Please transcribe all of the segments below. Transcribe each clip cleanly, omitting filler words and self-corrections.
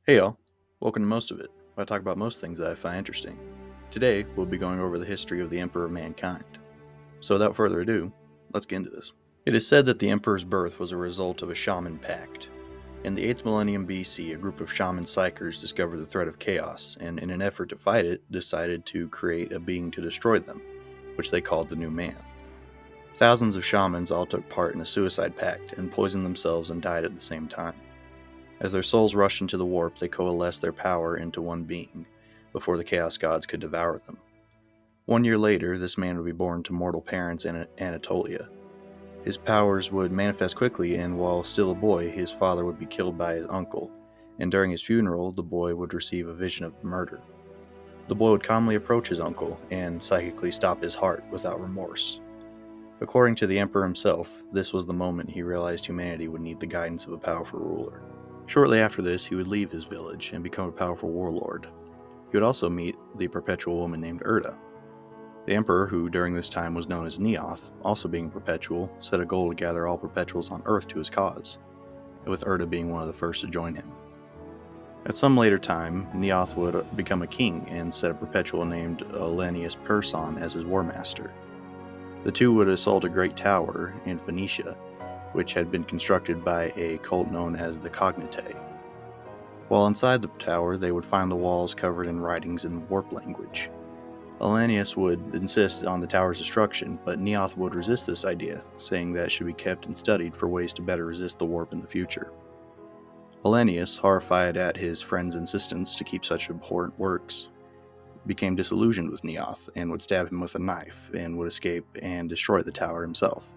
Hey y'all, welcome to Most of It, where I talk about most things that I find interesting. Today, we'll be going over the history of the Emperor of Mankind. So without further ado, let's get into this. It is said that the Emperor's birth was a result of a shaman pact. In the 8th millennium BC, a group of shaman psychers discovered the threat of chaos, and in an effort to fight it, decided to create a being to destroy them, which they called the New Man. Thousands of shamans all took part in a suicide pact and poisoned themselves and died at the same time. As their souls rushed into the warp, they coalesced their power into one being, before the Chaos Gods could devour them. 1 year later, this man would be born to mortal parents in Anatolia. His powers would manifest quickly, and while still a boy, his father would be killed by his uncle, and during his funeral, the boy would receive a vision of the murder. The boy would calmly approach his uncle and psychically stop his heart without remorse. According to the Emperor himself, this was the moment he realized humanity would need the guidance of a powerful ruler. Shortly after this, he would leave his village and become a powerful warlord. He would also meet the perpetual woman named Erda. The emperor, who during this time was known as Neoth, also being a perpetual, set a goal to gather all perpetuals on Earth to his cause, with Erda being one of the first to join him. At some later time, Neoth would become a king and set a perpetual named Elenius Person as his war master. The two would assault a great tower in Phoenicia, which had been constructed by a cult known as the Cognitae. While inside the tower, they would find the walls covered in writings in warp language. Elenius would insist on the tower's destruction, but Neoth would resist this idea, saying that it should be kept and studied for ways to better resist the warp in the future. Elenius, horrified at his friend's insistence to keep such abhorrent works, became disillusioned with Neoth and would stab him with a knife and would escape and destroy the tower himself.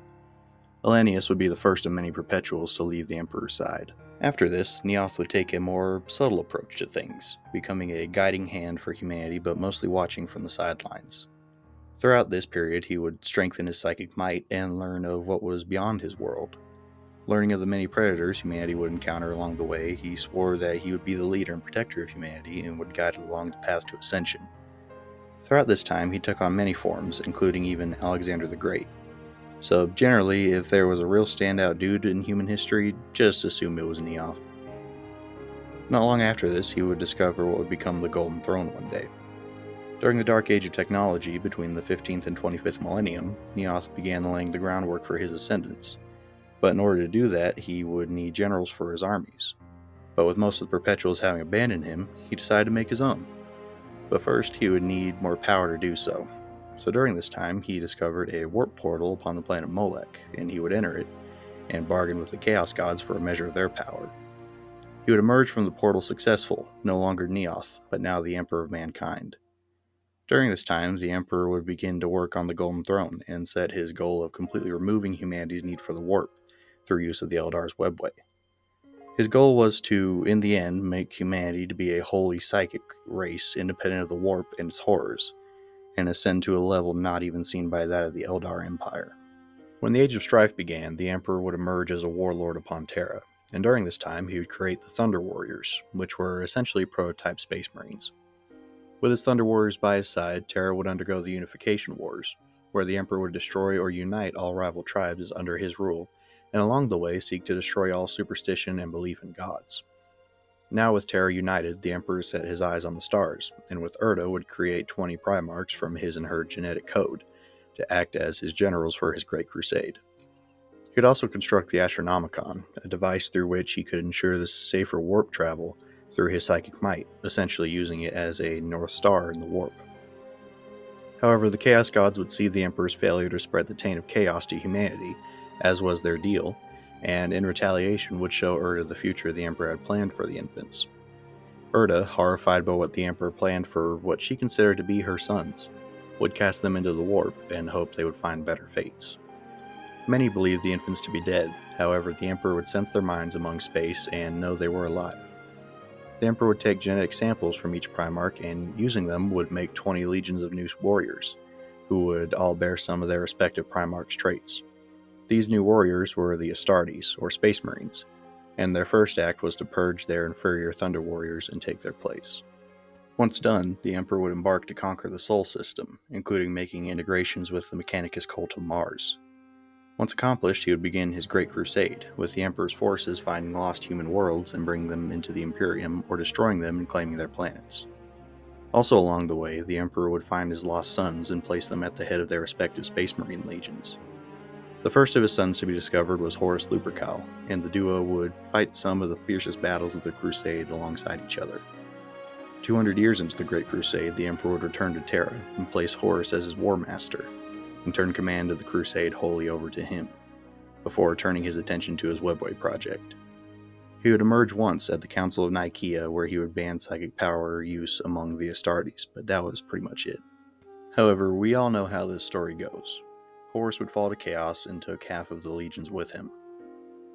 Elenius would be the first of many perpetuals to leave the Emperor's side. After this, Neoth would take a more subtle approach to things, becoming a guiding hand for humanity but mostly watching from the sidelines. Throughout this period, he would strengthen his psychic might and learn of what was beyond his world. Learning of the many predators humanity would encounter along the way, he swore that he would be the leader and protector of humanity and would guide it along the path to ascension. Throughout this time, he took on many forms, including even Alexander the Great. So generally, if there was a real standout dude in human history, just assume it was Neoth. Not long after this, he would discover what would become the Golden Throne one day. During the Dark Age of technology, between the 15th and 25th millennium, Neoth began laying the groundwork for his ascendance. But in order to do that, he would need generals for his armies. But with most of the Perpetuals having abandoned him, he decided to make his own. But first, he would need more power to do so. So during this time, he discovered a warp portal upon the planet Molech, and he would enter it and bargain with the Chaos Gods for a measure of their power. He would emerge from the portal successful, no longer Neoth, but now the Emperor of Mankind. During this time, the Emperor would begin to work on the Golden Throne and set his goal of completely removing humanity's need for the warp through use of the Eldar's webway. His goal was to, in the end, make humanity to be a wholly psychic race independent of the warp and its horrors, and ascend to a level not even seen by that of the Eldar Empire. When the Age of Strife began, the Emperor would emerge as a warlord upon Terra, and during this time he would create the Thunder Warriors, which were essentially prototype Space Marines. With his Thunder Warriors by his side, Terra would undergo the Unification Wars, where the Emperor would destroy or unite all rival tribes under his rule, and along the way seek to destroy all superstition and belief in gods. Now with Terra united, the Emperor set his eyes on the stars, and with Erda would create 20 Primarchs from his and her genetic code, to act as his generals for his great crusade. He could also construct the Astronomicon, a device through which he could ensure the safer warp travel through his psychic might, essentially using it as a North Star in the warp. However, the Chaos Gods would see the Emperor's failure to spread the taint of chaos to humanity, as was their deal, and in retaliation would show Erda the future the Emperor had planned for the infants. Erda, horrified by what the Emperor planned for what she considered to be her sons, would cast them into the warp and hope they would find better fates. Many believed the infants to be dead, however, the Emperor would sense their minds among space and know they were alive. The Emperor would take genetic samples from each Primarch and, using them, would make 20 legions of new warriors, who would all bear some of their respective Primarch's traits. These new warriors were the Astartes, or Space Marines, and their first act was to purge their inferior Thunder Warriors and take their place. Once done, the Emperor would embark to conquer the Sol system, including making integrations with the Mechanicus cult of Mars. Once accomplished, he would begin his Great Crusade, with the Emperor's forces finding lost human worlds and bringing them into the Imperium, or destroying them and claiming their planets. Also along the way, the Emperor would find his lost sons and place them at the head of their respective Space Marine legions. The first of his sons to be discovered was Horus Lupercal, and the duo would fight some of the fiercest battles of the Crusade alongside each other. 200 years into the Great Crusade, the Emperor would return to Terra and place Horus as his war master, and turn command of the Crusade wholly over to him, before turning his attention to his Webway project. He would emerge once at the Council of Nicaea, where he would ban psychic power use among the Astartes, but that was pretty much it. However, we all know how this story goes. Horus would fall to chaos and took half of the legions with him.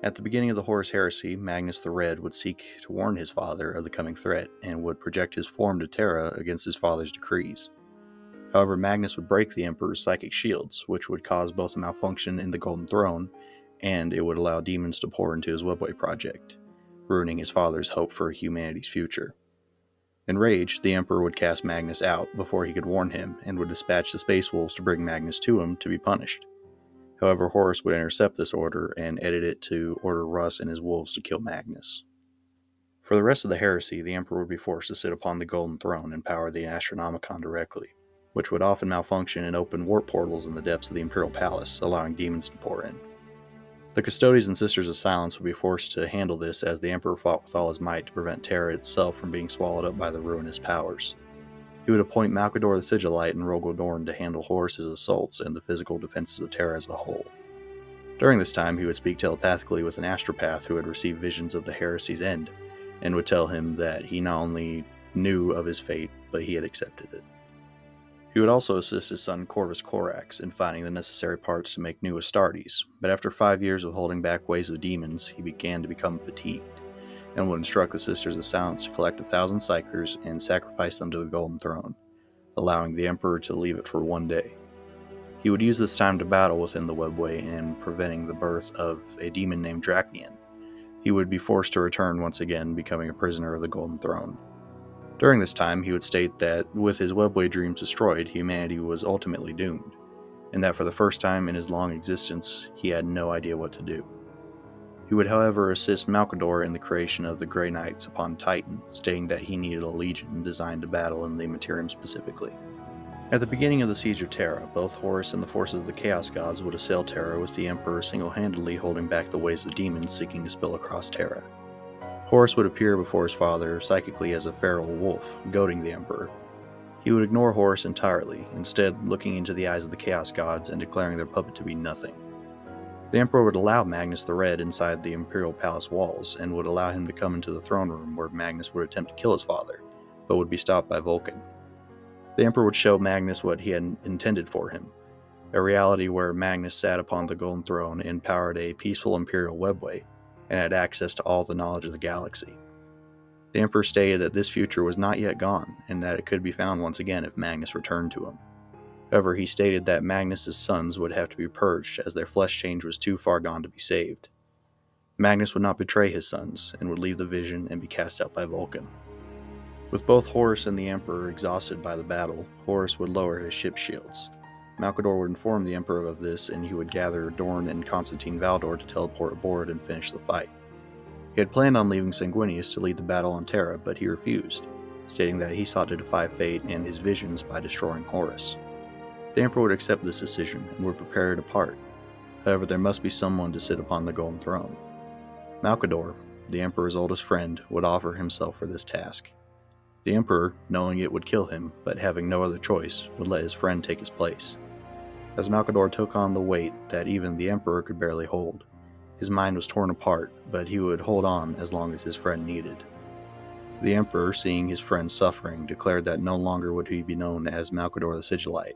At the beginning of the Horus heresy, Magnus the Red would seek to warn his father of the coming threat and would project his form to Terra against his father's decrees. However, Magnus would break the Emperor's psychic shields, which would cause both a malfunction in the Golden Throne, and it would allow demons to pour into his Webway project, ruining his father's hope for humanity's future. Enraged, the Emperor would cast Magnus out before he could warn him, and would dispatch the Space Wolves to bring Magnus to him to be punished. However, Horus would intercept this order and edit it to order Russ and his wolves to kill Magnus. For the rest of the heresy, the Emperor would be forced to sit upon the Golden Throne and power the Astronomicon directly, which would often malfunction and open warp portals in the depths of the Imperial Palace, allowing demons to pour in. The Custodes and Sisters of Silence would be forced to handle this as the Emperor fought with all his might to prevent Terra itself from being swallowed up by the ruinous powers. He would appoint Malcador the Sigillite and Rogel Dorn to handle Horus's assaults and the physical defenses of Terra as a whole. During this time, he would speak telepathically with an astropath who had received visions of the heresy's end, and would tell him that he not only knew of his fate, but he had accepted it. He would also assist his son Corvus Corax in finding the necessary parts to make new Astartes, but after 5 years of holding back waves of demons, he began to become fatigued, and would instruct the Sisters of Silence to collect 1,000 Psykers and sacrifice them to the Golden Throne, allowing the Emperor to leave it for one day. He would use this time to battle within the Webway and preventing the birth of a demon named Dracnian. He would be forced to return once again, becoming a prisoner of the Golden Throne. During this time, he would state that with his Webway dreams destroyed, humanity was ultimately doomed, and that for the first time in his long existence, he had no idea what to do. He would, however, assist Malcador in the creation of the Grey Knights upon Titan, stating that he needed a legion designed to battle in the Materium specifically. At the beginning of the Siege of Terra, both Horus and the forces of the Chaos Gods would assail Terra, with the Emperor single-handedly holding back the waves of demons seeking to spill across Terra. Horus would appear before his father psychically as a feral wolf, goading the Emperor. He would ignore Horus entirely, instead looking into the eyes of the Chaos Gods and declaring their puppet to be nothing. The Emperor would allow Magnus the Red inside the Imperial Palace walls, and would allow him to come into the throne room where Magnus would attempt to kill his father, but would be stopped by Vulcan. The Emperor would show Magnus what he had intended for him, a reality where Magnus sat upon the Golden Throne and powered a peaceful Imperial Webway, and had access to all the knowledge of the galaxy. The Emperor stated that this future was not yet gone, and that it could be found once again if Magnus returned to him. However, he stated that Magnus's sons would have to be purged, as their flesh change was too far gone to be saved. Magnus would not betray his sons, and would leave the vision and be cast out by Vulcan. With both Horus and the Emperor exhausted by the battle, Horus would lower his ship shields. Malcador would inform the Emperor of this, and he would gather Dorn and Constantine Valdor to teleport aboard and finish the fight. He had planned on leaving Sanguinius to lead the battle on Terra, but he refused, stating that he sought to defy fate and his visions by destroying Horus. The Emperor would accept this decision and would prepare to depart. However, there must be someone to sit upon the Golden Throne. Malcador, the Emperor's oldest friend, would offer himself for this task. The Emperor, knowing it would kill him, but having no other choice, would let his friend take his place. As Malcador took on the weight that even the Emperor could barely hold, his mind was torn apart, but he would hold on as long as his friend needed. The Emperor, seeing his friend suffering, declared that no longer would he be known as Malcador the Sigillite,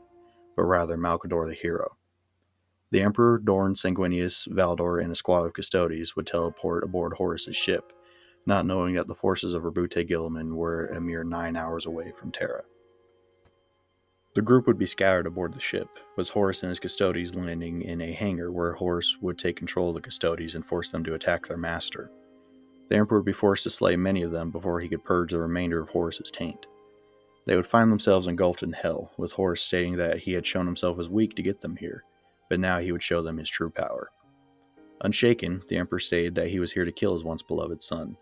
but rather Malcador the Hero. The Emperor, Dorn, Sanguinius, Valdor, and a squad of Custodes would teleport aboard Horus's ship, not knowing that the forces of Rabute Gilliman were a mere 9 hours away from Terra. The group would be scattered aboard the ship, with Horus and his Custodes landing in a hangar where Horus would take control of the Custodes and force them to attack their master. The Emperor would be forced to slay many of them before he could purge the remainder of Horus's taint. They would find themselves engulfed in hell, with Horus stating that he had shown himself as weak to get them here, but now he would show them his true power. Unshaken, the Emperor stated that he was here to kill his once beloved son.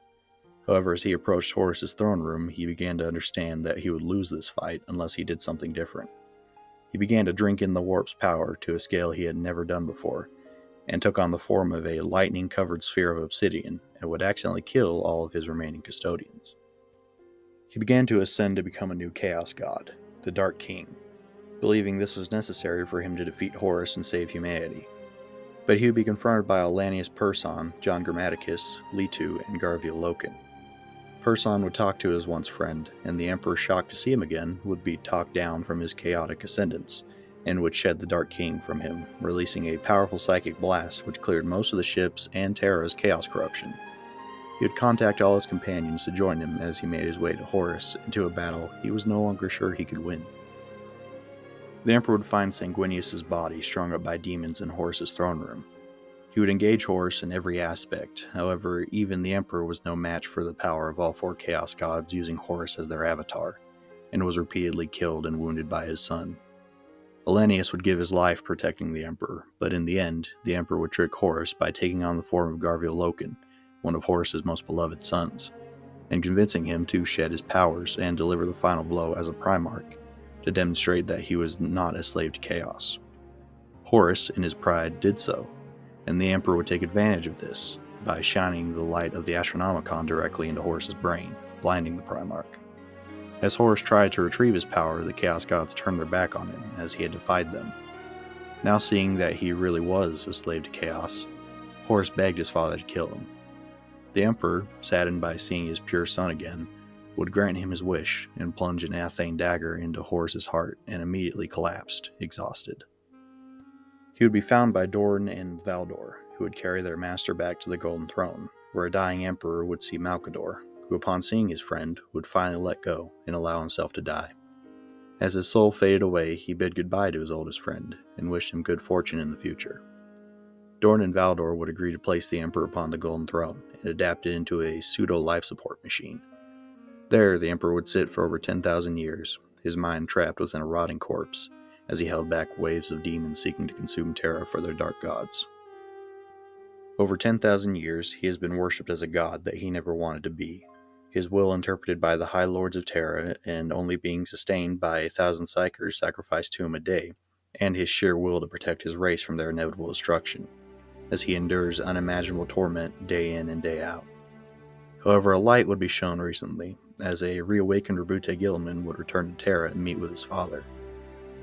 However, as he approached Horus's throne room, he began to understand that he would lose this fight unless he did something different. He began to drink in the warp's power to a scale he had never done before, and took on the form of a lightning-covered sphere of obsidian and would accidentally kill all of his remaining custodians. He began to ascend to become a new Chaos God, the Dark King, believing this was necessary for him to defeat Horus and save humanity. But he would be confronted by Alanius Person, John Grammaticus, Leto, and Garviel Loken. Person would talk to his once friend, and the Emperor, shocked to see him again, would be talked down from his chaotic ascendance, and would shed the Dark King from him, releasing a powerful psychic blast which cleared most of the ships and Terra's chaos corruption. He would contact all his companions to join him as he made his way to Horus into a battle he was no longer sure he could win. The Emperor would find Sanguinius's body strung up by demons in Horus's throne room. He would engage Horus in every aspect, however, even the Emperor was no match for the power of all four Chaos Gods using Horus as their avatar, and was repeatedly killed and wounded by his son. Alanius would give his life protecting the Emperor, but in the end, the Emperor would trick Horus by taking on the form of Garviel Loken, one of Horus's most beloved sons, and convincing him to shed his powers and deliver the final blow as a Primarch, to demonstrate that he was not a slave to chaos. Horus, in his pride, did so, and the Emperor would take advantage of this by shining the light of the Astronomicon directly into Horus's brain, blinding the Primarch. As Horus tried to retrieve his power, the Chaos Gods turned their back on him as he had defied them. Now seeing that he really was a slave to chaos, Horus begged his father to kill him. The Emperor, saddened by seeing his pure son again, would grant him his wish and plunge an Athane dagger into Horus's heart and immediately collapsed, exhausted. He would be found by Dorn and Valdor, who would carry their master back to the Golden Throne, where a dying emperor would see Malcador, who upon seeing his friend would finally let go and allow himself to die. As his soul faded away, he bid goodbye to his oldest friend and wished him good fortune in the future. Dorn and Valdor would agree to place the Emperor upon the Golden Throne and adapt it into a pseudo-life support machine. There, the Emperor would sit for over 10,000 years, his mind trapped within a rotting corpse, as he held back waves of demons seeking to consume Terra for their dark gods. Over 10,000 years, he has been worshipped as a god that he never wanted to be, his will interpreted by the High Lords of Terra and only being sustained by 1,000 psychers sacrificed to him a day, and his sheer will to protect his race from their inevitable destruction, as he endures unimaginable torment day in and day out. However, a light would be shown recently, as a reawakened Rabute Gilman would return to Terra and meet with his father.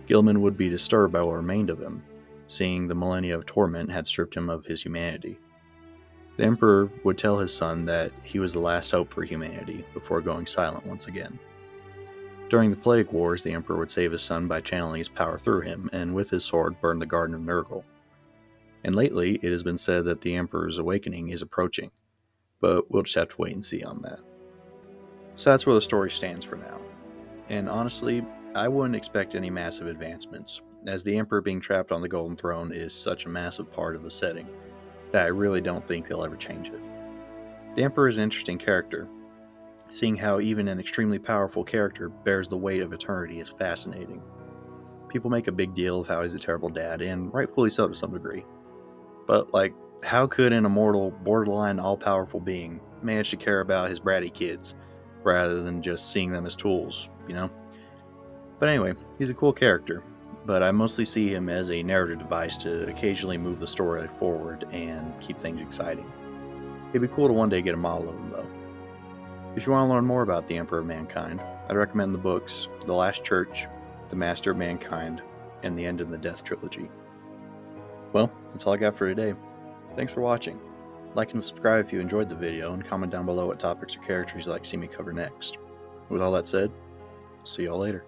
Gilman would be disturbed by what remained of him, seeing the millennia of torment had stripped him of his humanity. The Emperor would tell his son that he was the last hope for humanity before going silent once again. During the Plague Wars, the Emperor would save his son by channeling his power through him and with his sword burn the Garden of Nurgle. And lately, it has been said that the Emperor's awakening is approaching, but we'll just have to wait and see on that. So that's where the story stands for now. And honestly, I wouldn't expect any massive advancements, as the Emperor being trapped on the Golden Throne is such a massive part of the setting that I really don't think they'll ever change it. The Emperor is an interesting character. Seeing how even an extremely powerful character bears the weight of eternity is fascinating. People make a big deal of how he's a terrible dad, and rightfully so to some degree. But, how could an immortal, borderline all-powerful being manage to care about his bratty kids, rather than just seeing them as tools, you know? But anyway, he's a cool character, but I mostly see him as a narrative device to occasionally move the story forward and keep things exciting. It'd be cool to one day get a model of him, though. If you want to learn more about the Emperor of Mankind, I'd recommend the books The Last Church, The Master of Mankind, and The End and the Death trilogy. Well, that's all I got for today. Thanks for watching. Like and subscribe if you enjoyed the video, and comment down below what topics or characters you'd like to see me cover next. With all that said, see y'all later.